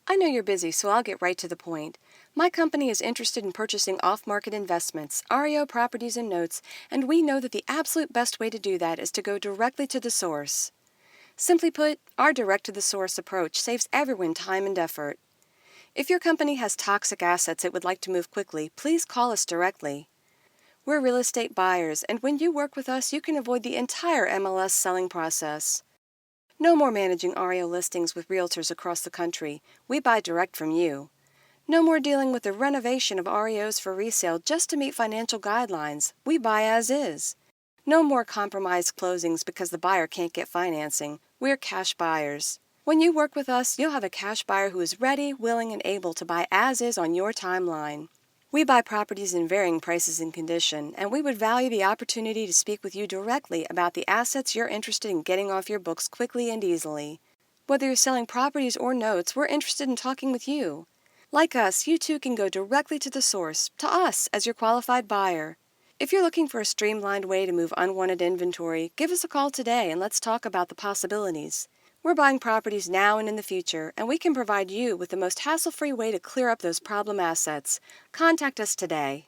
I know you're busy, so I'll get right to the point. My company is interested in purchasing off-market investments, REO properties and notes, and we know that the absolute best way to do that is to go directly to the source. Simply put, our direct-to-the-source approach saves everyone time and effort. If your company has toxic assets it would like to move quickly, please call us directly. We're real estate buyers, and when you work with us, you can avoid the entire MLS selling process. No more managing REO listings with realtors across the country. We buy direct from you. No more dealing with the renovation of REOs for resale just to meet financial guidelines. We buy as is. No more compromised closings because the buyer can't get financing. We're cash buyers. When you work with us, you'll have a cash buyer who is ready, willing, and able to buy as is on your timeline. We buy properties in varying prices and condition, and we would value the opportunity to speak with you directly about the assets you're interested in getting off your books quickly and easily. Whether you're selling properties or notes, we're interested in talking with you. Like us, you too can go directly to the source, to us as your qualified buyer. If you're looking for a streamlined way to move unwanted inventory, give us a call today and let's talk about the possibilities. We're buying properties now and in the future, and we can provide you with the most hassle-free way to clear up those problem assets. Contact us today.